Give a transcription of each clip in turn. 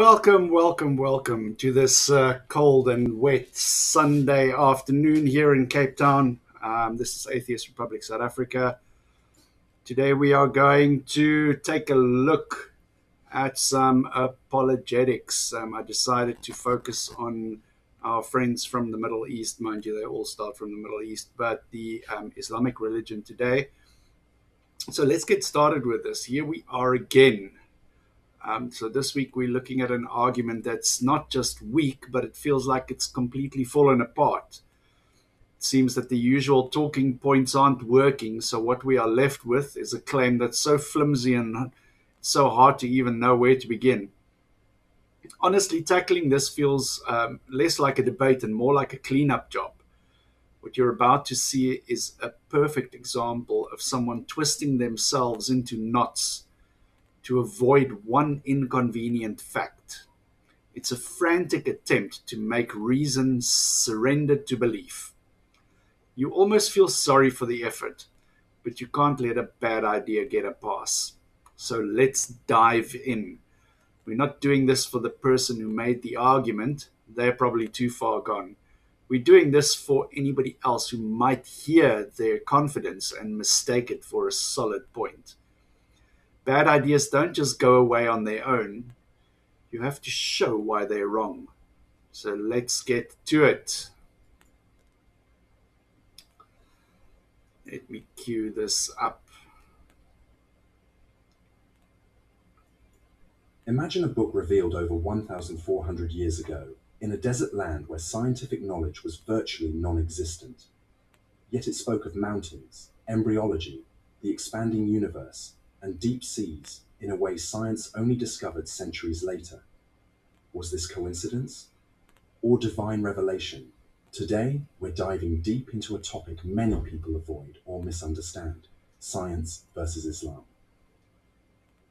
Welcome to this cold and wet Sunday afternoon here in Cape Town. This is Atheist Republic South Africa. Today we are going to take a look at some apologetics. I decided to focus on our friends from the Middle East. Mind you, they all start from the Middle East, but the Islamic religion today. So let's get started with this. Here we are again. So this week we're looking at an argument that's not just weak, but it feels like it's completely fallen apart. It seems that the usual talking points aren't working, so what we are left with is a claim that's so flimsy and so hard to even know where to begin. Honestly, tackling this feels less like a debate and more like a cleanup job. What you're about to see is a perfect example of someone twisting themselves into knots to avoid one inconvenient fact. It's a frantic attempt to make reason surrender to belief. You almost feel sorry for the effort, but you can't let a bad idea get a pass. So let's dive in. We're not doing this for the person who made the argument. They're probably too far gone. We're doing this for anybody else who might hear their confidence and mistake it for a solid point. Bad ideas don't just go away on their own. You have to show why they're wrong. So let's get to it. Let me cue this up. Imagine a book revealed over 1,400 years ago in a desert land where scientific knowledge was virtually non-existent. Yet it spoke of mountains, embryology, the expanding universe, and deep seas in a way science only discovered centuries later. Was this coincidence? Or divine revelation? Today, we're diving deep into a topic many people avoid or misunderstand: science versus Islam.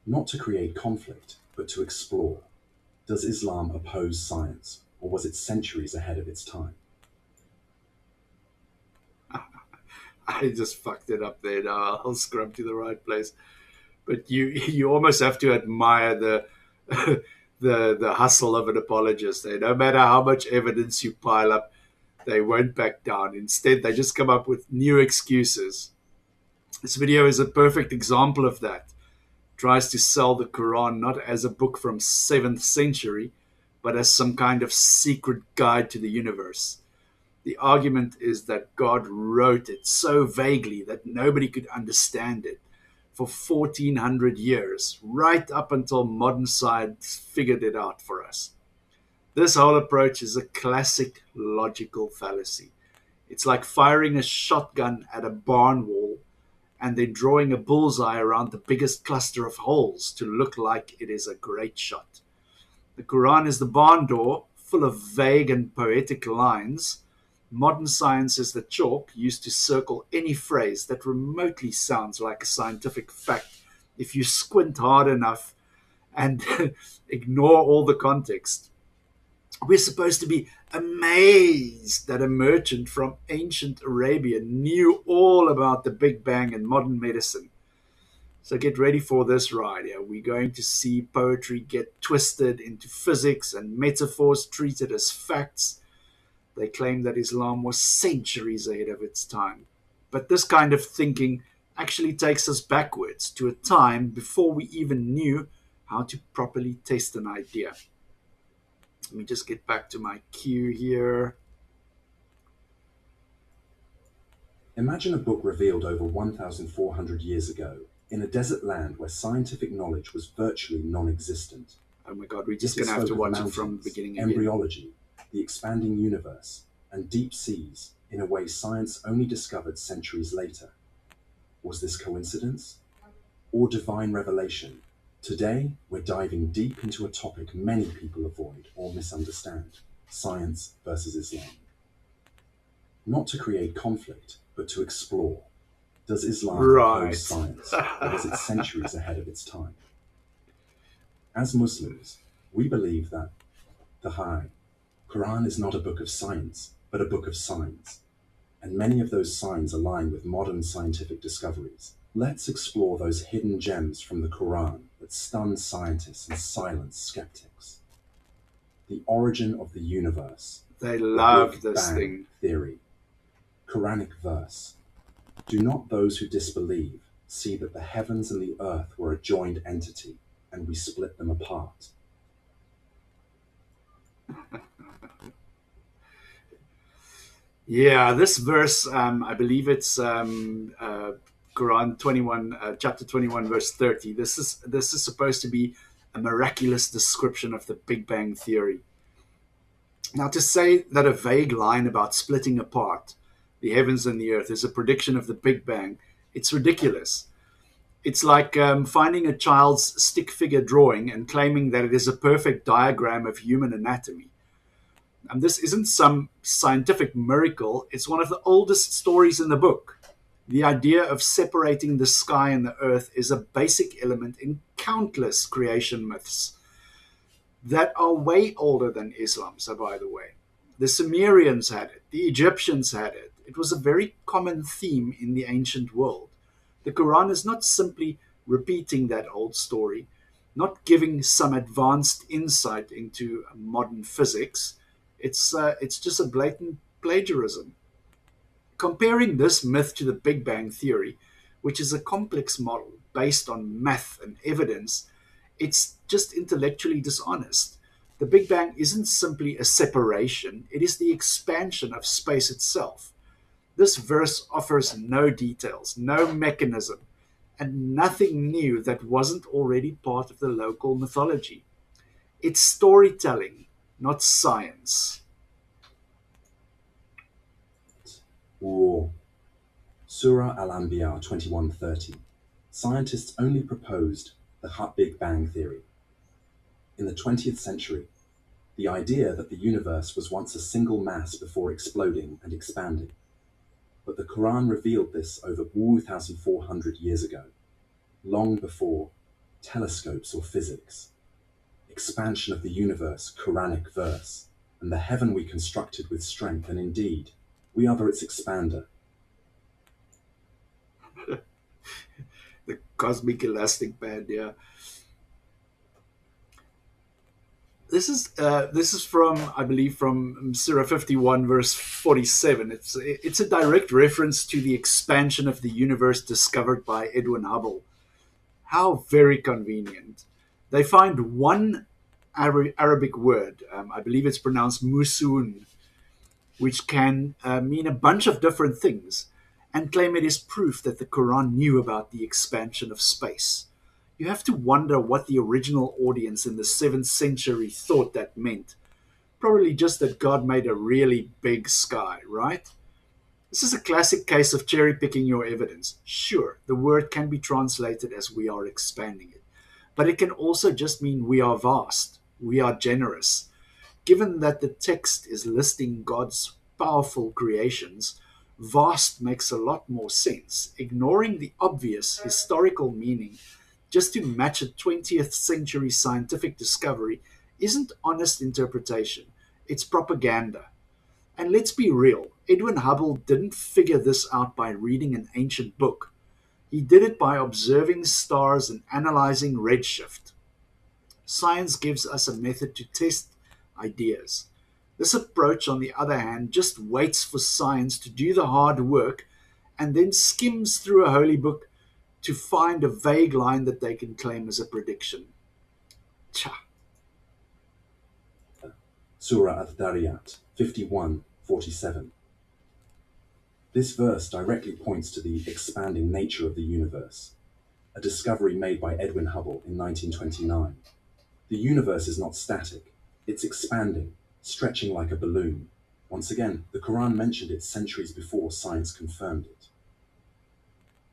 Not to create conflict, but to explore. Does Islam oppose science, or was it centuries ahead of its time? I just fucked it up there. Now I'll scrub to the right place. But you almost have to admire the the hustle of an apologist. No matter how much evidence you pile up, they won't back down. Instead, they just come up with new excuses. This video is a perfect example of that. It tries to sell the Quran not as a book from 7th century, but as some kind of secret guide to the universe. The argument is that God wrote it so vaguely that nobody could understand it for 1400 years, right up until modern science figured it out for us. This whole approach is a classic logical fallacy. It's like firing a shotgun at a barn wall and then drawing a bullseye around the biggest cluster of holes to look like it is a great shot. The Quran is the barn door, full of vague and poetic lines. Modern science is the chalk used to circle any phrase that remotely sounds like a scientific fact if you squint hard enough and ignore all the context. We're supposed to be amazed that a merchant from ancient Arabia knew all about the Big Bang and modern medicine. So get ready for this ride. Yeah? We're going to see poetry get twisted into physics and metaphors treated as facts. They claim that Islam was centuries ahead of its time. But this kind of thinking actually takes us backwards to a time before we even knew how to properly test an idea. Let me just get back to my cue here. Imagine a book revealed over 1,400 years ago in a desert land where scientific knowledge was virtually non-existent. Oh my God, we're just going to have to watch it from the beginning again. Embryology, the expanding universe, and deep seas in a way science only discovered centuries later. Was this coincidence? Or divine revelation? Today, we're diving deep into a topic many people avoid or misunderstand: science versus Islam. Not to create conflict, but to explore. Does Islam oppose science, or was it centuries ahead of its time? As Muslims, we believe that the Quran is not a book of science, but a book of signs. And many of those signs align with modern scientific discoveries. Let's explore those hidden gems from the Quran that stun scientists and silence skeptics. The origin of the universe, They the love Big this Bang thing. theory. Quranic verse. Do not those who disbelieve see that the heavens and the earth were a joined entity, and we split them apart? Yeah, this verse, I believe it's Quran 21, chapter 21, verse 30. This is supposed to be a miraculous description of the Big Bang theory. Now, to say that a vague line about splitting apart the heavens and the earth is a prediction of the Big Bang, it's ridiculous. It's like finding a child's stick figure drawing and claiming that it is a perfect diagram of human anatomy. And this isn't some scientific miracle, it's one of the oldest stories in the book. The idea of separating the sky and the earth is a basic element in countless creation myths that are way older than Islam, so by the way. The Sumerians had it, the Egyptians had it. It was a very common theme in the ancient world. The Quran is not simply repeating that old story, not giving some advanced insight into modern physics. It's just a blatant plagiarism. Comparing this myth to the Big Bang Theory, which is a complex model based on math and evidence, it's just intellectually dishonest. The Big Bang isn't simply a separation, it is the expansion of space itself. This verse offers no details, no mechanism, and nothing new that wasn't already part of the local mythology. It's storytelling, not science. Or Surah Al-Anbiya 21:30. Scientists only proposed the Big Bang theory. In the 20th century, the idea that the universe was once a single mass before exploding and expanding. But the Quran revealed this over 2,400 years ago, long before telescopes or physics. Expansion of the universe, Quranic verse, and the heaven we constructed with strength, and indeed, we are its expander. The cosmic elastic band, yeah. This is from, I believe, from Surah 51 verse 47. It's a direct reference to the expansion of the universe discovered by Edwin Hubble. How very convenient. They find one Arabic word, I believe it's pronounced musun, which can mean a bunch of different things, and claim it is proof that the Quran knew about the expansion of space. You have to wonder what the original audience in the 7th century thought that meant. Probably just that God made a really big sky, right? This is a classic case of cherry picking your evidence. Sure, the word can be translated as we are expanding it, but it can also just mean we are vast, we are generous. Given that the text is listing God's powerful creations, vast makes a lot more sense. Ignoring the obvious historical meaning just to match a 20th century scientific discovery isn't honest interpretation, it's propaganda. And let's be real, Edwin Hubble didn't figure this out by reading an ancient book. He did it by observing stars and analyzing redshift. Science gives us a method to test ideas. This approach, on the other hand, just waits for science to do the hard work and then skims through a holy book to find a vague line that they can claim as a prediction. Cha. Surah Al-Dariyat 51:47. This verse directly points to the expanding nature of the universe, a discovery made by Edwin Hubble in 1929. The universe is not static, it's expanding, stretching like a balloon. Once again, the Quran mentioned it centuries before science confirmed it.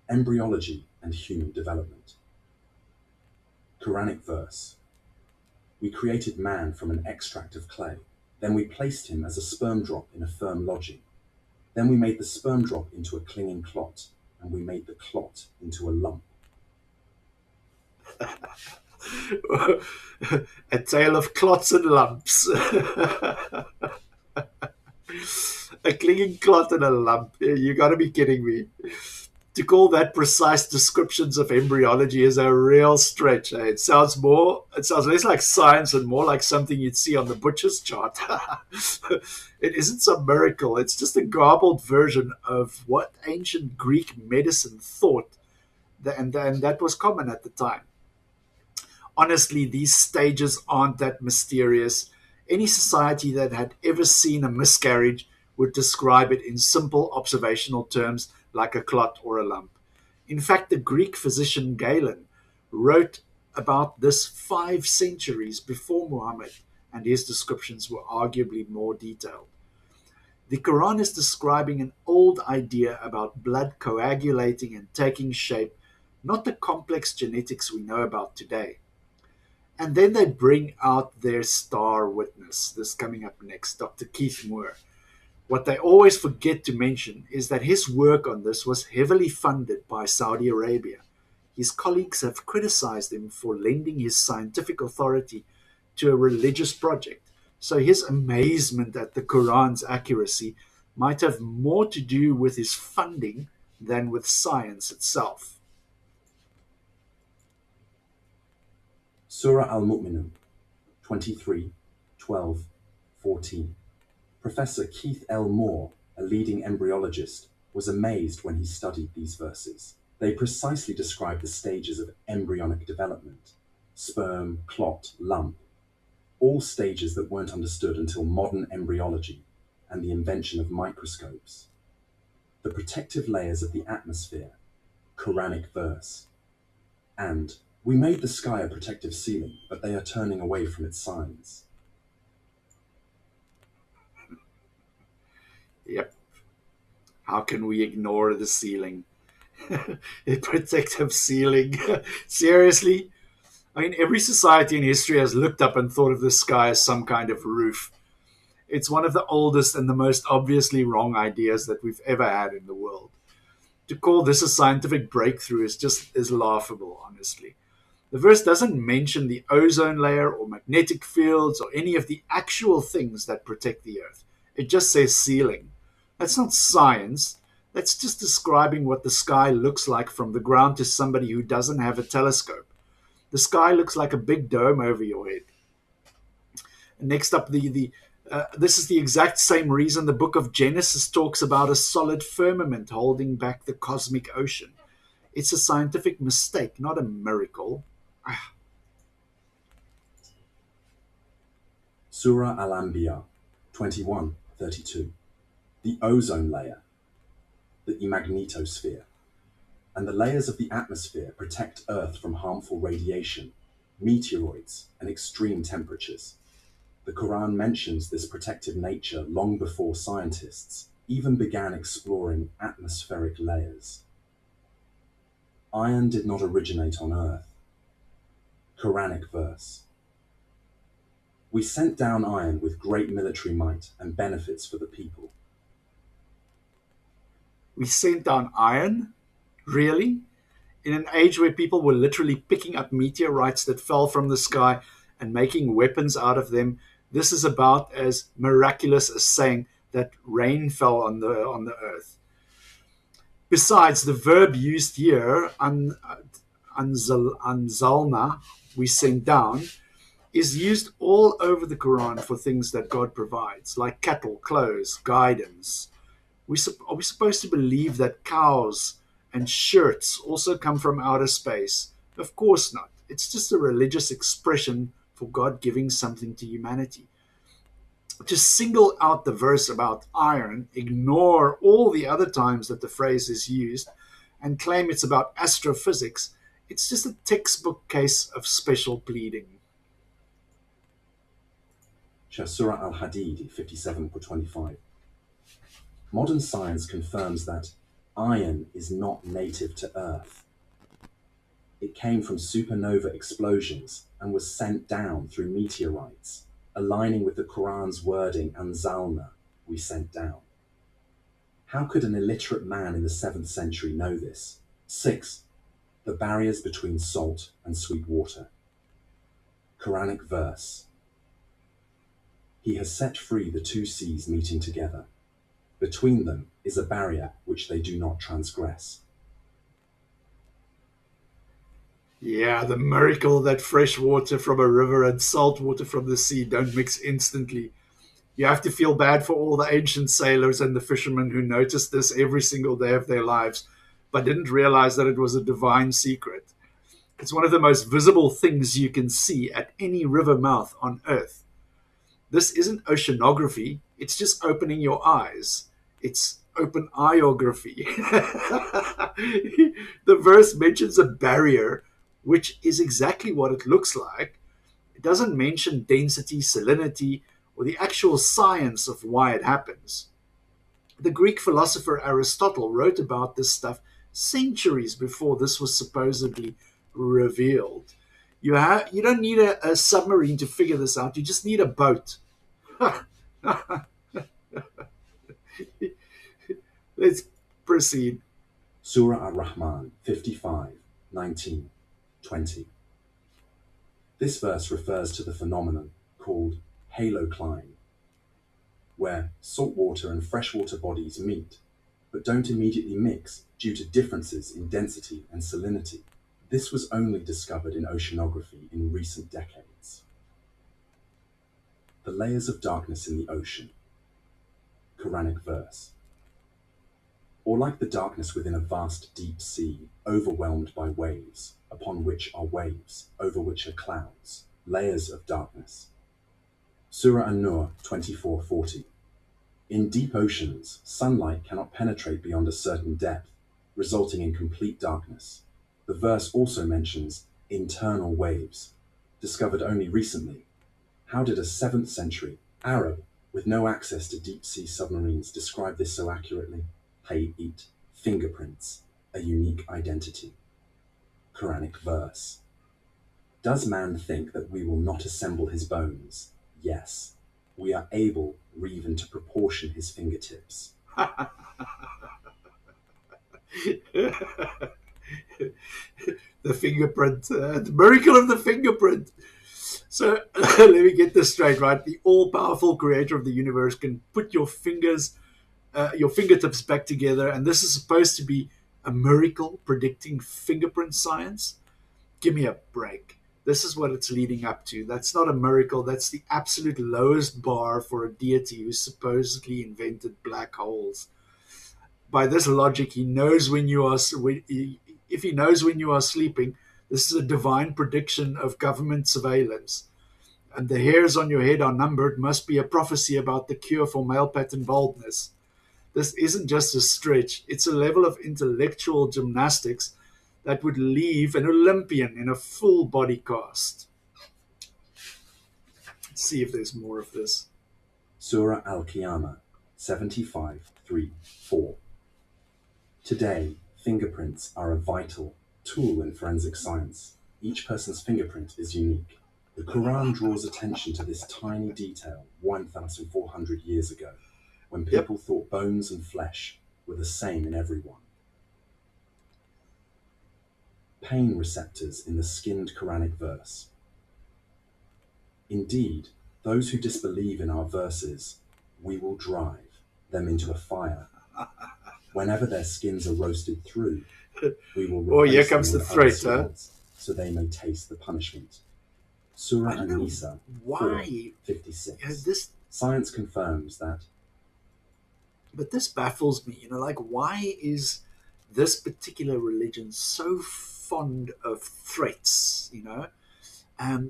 Embryology and human development. Quranic verse. We created man from an extract of clay. Then we placed him as a sperm drop in a firm lodging. Then we made the sperm drop into a clinging clot, and we made the clot into a lump. A tale of clots and lumps. A clinging clot and a lump. You gotta be kidding me. To call that precise descriptions of embryology is a real stretch. It sounds less like science and more like something you'd see on the butcher's chart. It isn't some miracle. It's just a garbled version of what ancient Greek medicine thought, and that was common at the time. Honestly, these stages aren't that mysterious. Any society that had ever seen a miscarriage would describe it in simple observational terms like a clot or a lump. In fact, the Greek physician Galen wrote about this 5 centuries before Muhammad, and his descriptions were arguably more detailed. The Quran is describing an old idea about blood coagulating and taking shape, not the complex genetics we know about today. And then they bring out their star witness, this coming up next, Dr. Keith Moore. What they always forget to mention is that his work on this was heavily funded by Saudi Arabia. His colleagues have criticized him for lending his scientific authority to a religious project. So his amazement at the Quran's accuracy might have more to do with his funding than with science itself. Surah Al-Mu'minun 23, 12, 14. Professor Keith L. Moore, a leading embryologist, was amazed when he studied these verses. They precisely describe the stages of embryonic development: sperm, clot, lump, all stages that weren't understood until modern embryology and the invention of microscopes. The protective layers of the atmosphere, Quranic verse, and we made the sky a protective ceiling, but they are turning away from its signs. Yep. How can we ignore the ceiling? A protective ceiling. Seriously? I mean, every society in history has looked up and thought of the sky as some kind of roof. It's one of the oldest and the most obviously wrong ideas that we've ever had in the world. To call this a scientific breakthrough is laughable, honestly. The verse doesn't mention the ozone layer or magnetic fields or any of the actual things that protect the Earth. It just says ceiling. That's not science. That's just describing what the sky looks like from the ground to somebody who doesn't have a telescope. The sky looks like a big dome over your head. Next up, this is the exact same reason the book of Genesis talks about a solid firmament holding back the cosmic ocean. It's a scientific mistake, not a miracle. Surah Al-Anbiya 21:32. The ozone layer, the magnetosphere, and the layers of the atmosphere protect Earth from harmful radiation, meteoroids, and extreme temperatures. The Quran mentions this protective nature long before scientists even began exploring atmospheric layers. Iron did not originate on Earth. Quranic verse. We sent down iron with great military might and benefits for the people. We sent down iron? Really? In an age where people were literally picking up meteorites that fell from the sky and making weapons out of them, this is about as miraculous as saying that rain fell on the earth. Besides, the verb used here, anzalna, we sent down, is used all over the Quran for things that God provides, like cattle, clothes, guidance. Are we supposed to believe that cows and shirts also come from outer space? Of course not. It's just a religious expression for God giving something to humanity. To single out the verse about iron, ignore all the other times that the phrase is used, and claim it's about astrophysics, it's just a textbook case of special pleading. Surah Al-Hadid 57:25. Modern science confirms that iron is not native to Earth. It came from supernova explosions and was sent down through meteorites, aligning with the Quran's wording anzalna, we sent down. How could an illiterate man in the 7th century know this? 6. The barriers between salt and sweet water. Quranic verse. He has set free the 2 seas meeting together. Between them is a barrier which they do not transgress. Yeah, the miracle that fresh water from a river and salt water from the sea don't mix instantly. You have to feel bad for all the ancient sailors and the fishermen who noticed this every single day of their lives, but didn't realize that it was a divine secret. It's one of the most visible things you can see at any river mouth on Earth. This isn't oceanography, it's just opening your eyes. It's open eyeography. The verse mentions a barrier, which is exactly what it looks like. It doesn't mention density, salinity, or the actual science of why it happens. The Greek philosopher Aristotle wrote about this stuff centuries before this was supposedly revealed. You don't need a submarine to figure this out. You just need a boat. Let's proceed. Surah Ar-Rahman 55, 19, 20. This verse refers to the phenomenon called halocline, where saltwater and freshwater bodies meet, but don't immediately mix due to differences in density and salinity. This was only discovered in oceanography in recent decades. The layers of darkness in the ocean. Quranic verse. Or like the darkness within a vast deep sea, overwhelmed by waves, upon which are waves, over which are clouds, layers of darkness. Surah An-Nur 24:40. In deep oceans, sunlight cannot penetrate beyond a certain depth, resulting in complete darkness. The verse also mentions internal waves, discovered only recently. How did a 7th century Arab with no access to deep sea submarines describe this so accurately? Hayit, fingerprints, a unique identity. Quranic verse. Does man think that we will not assemble his bones? Yes. We are able even to proportion his fingertips. The fingerprint, the miracle of the fingerprint. So let me get this straight, right? The all-powerful creator of the universe can put your fingertips back together, and this is supposed to be a miracle predicting fingerprint science. Give me a break. This is what it's leading up to. That's not a miracle. That's the absolute lowest bar for a deity who supposedly invented black holes. By this logic, he knows when you are. If he knows when you are sleeping, this is a divine prediction of government surveillance. And the hairs on your head are numbered must be a prophecy about the cure for male pattern baldness. This isn't just a stretch, it's a level of intellectual gymnastics that would leave an Olympian in a full body cast. Let's see if there's more of this. Surah Al-Qiyamah 75:3-4. Today, fingerprints are a vital tool in forensic science. Each person's fingerprint is unique. The Quran draws attention to this tiny detail 1,400 years ago, when Yep. people thought bones and flesh were the same in everyone. Pain receptors in the skinned Quranic verse. Indeed, those who disbelieve in our verses, we will drive them into a fire. Whenever their skins are roasted through, we will Oh, here replace them comes the with other threat, huh? skins, so they may taste the punishment. Surah I don't know An-Nisa why 4:56. this, Science confirms that but this baffles me. Like why is this particular religion so fond of threats?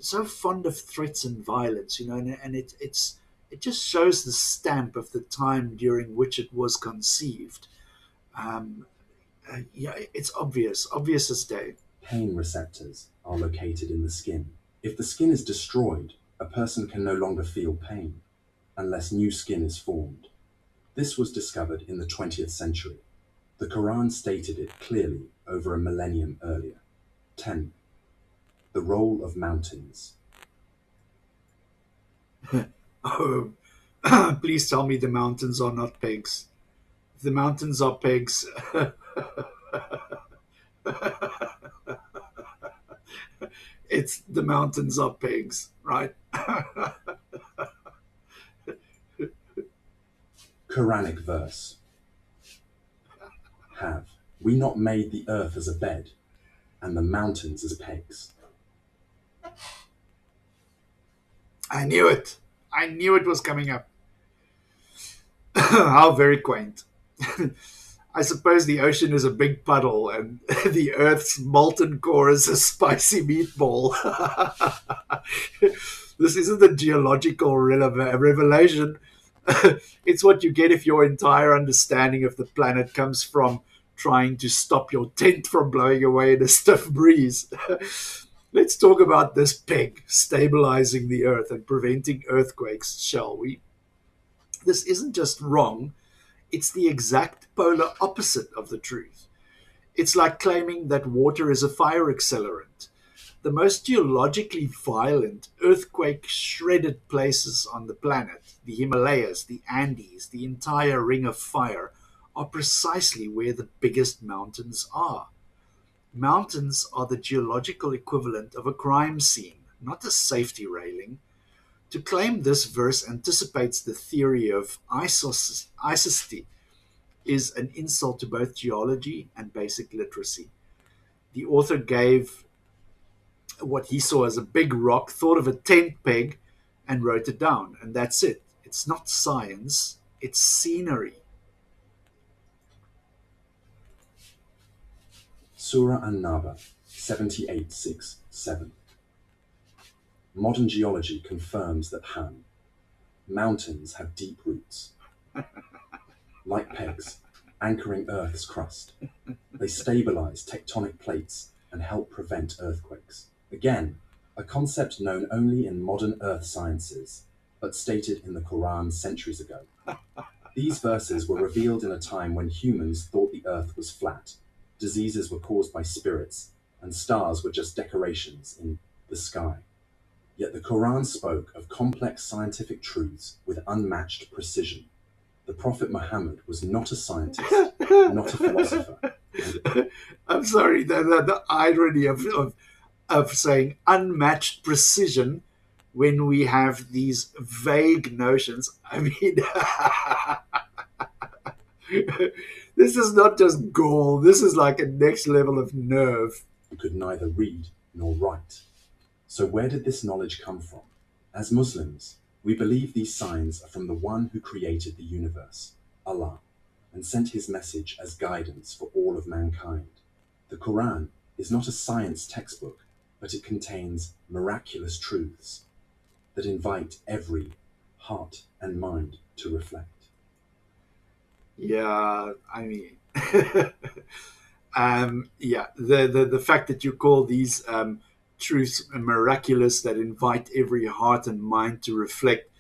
So fond of threats and violence. And it just shows the stamp of the time during which it was conceived. Um, yeah, it's obvious as day. pain receptors are located in the skin. If the skin is destroyed, a person can no longer feel pain unless new skin is formed. This was discovered in the 20th century. The Quran stated it clearly over a millennium earlier. 10. The role of mountains. Oh, please tell me the mountains are not pegs. If the mountains are pegs, it's the mountains are pegs, right? Quranic verse. Have we not made the earth as a bed, and the mountains as pegs. I knew it. I knew it was coming up. How very quaint. I suppose the ocean is a big puddle and the Earth's molten core is a spicy meatball. This isn't a geological revelation. It's what you get if your entire understanding of the planet comes from trying to stop your tent from blowing away in a stiff breeze. Let's talk about this peg stabilizing the Earth and preventing earthquakes, shall we? This isn't just wrong, it's the exact polar opposite of the truth. It's like claiming that water is a fire accelerant. The most geologically violent, earthquake shredded places on the planet, the Himalayas, the Andes, the entire Ring of Fire, are precisely where the biggest mountains are. Mountains are the geological equivalent of a crime scene, not a safety railing. To claim this verse anticipates the theory of isosty is an insult to both geology and basic literacy. The author gave what he saw as a big rock, thought of a tent peg, and wrote it down. And that's it. It's not science, it's scenery. Surah An-Naba 78:6-7. Modern geology confirms that mountains have deep roots. Like pegs, anchoring Earth's crust. They stabilize tectonic plates and help prevent earthquakes. Again, a concept known only in modern earth sciences, but stated in the Quran centuries ago. These verses were revealed in a time when humans thought the earth was flat, diseases were caused by spirits, and stars were just decorations in the sky. Yet the Quran spoke of complex scientific truths with unmatched precision. The Prophet Muhammad was not a scientist, not a philosopher. I'm sorry, the irony of saying unmatched precision when we have these vague notions. I mean, this is not just gall, this is like a next level of nerve. He could neither read nor write. So where did this knowledge come from? As Muslims, we believe these signs are from the one who created the universe, Allah, and sent his message as guidance for all of mankind. The Quran is not a science textbook, but it contains miraculous truths that invite every heart and mind to reflect. Yeah, I mean, yeah, the fact that you call these truths miraculous that invite every heart and mind to reflect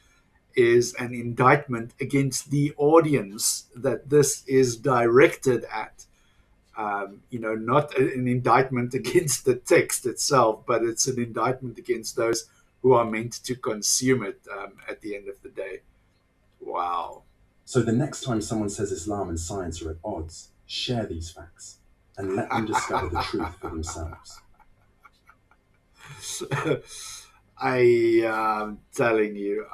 is an indictment against the audience that this is directed at. Not an indictment against the text itself, but it's an indictment against those who are meant to consume it at the end of the day. Wow. So the next time someone says Islam and science are at odds, share these facts and let them discover the truth for themselves. I am telling you.